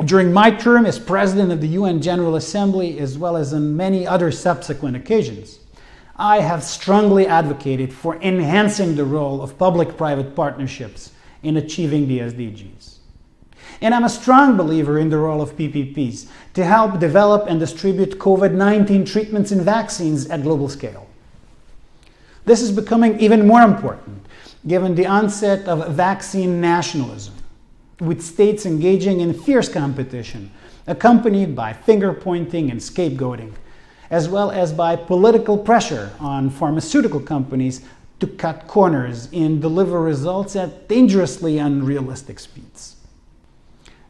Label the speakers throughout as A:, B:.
A: During my term as President of the UN General Assembly, as well as on many other subsequent occasions, I have strongly advocated for enhancing the role of public-private partnerships in achieving the SDGs. And I'm a strong believer in the role of PPPs to help develop and distribute COVID-19 treatments and vaccines at global scale. This is becoming even more important given the onset of vaccine nationalism, with states engaging in fierce competition, accompanied by finger-pointing and scapegoating, as well as by political pressure on pharmaceutical companies to cut corners and deliver results at dangerously unrealistic speeds.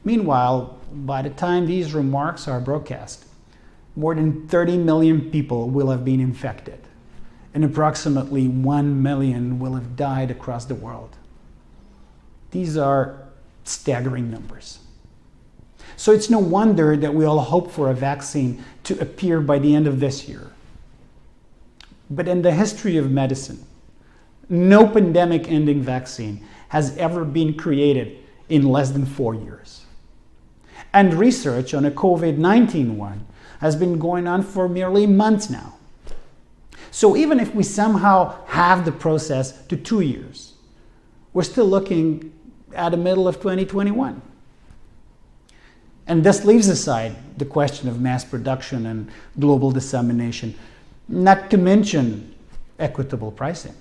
A: Meanwhile, by the time these remarks are broadcast, more than 30 million people will have been infected, and approximately 1 million will have died across the world. These are staggering numbers. So it's no wonder that we all hope for a vaccine to appear by the end of this year. But in the history of medicine, no pandemic-ending vaccine has ever been created in less than 4 years. And research on a COVID-19 one has been going on for merely months now. So even if we somehow have the process to 2 years, we're still looking at the middle of 2021. And this leaves aside the question of mass production and global dissemination, not to mention equitable pricing.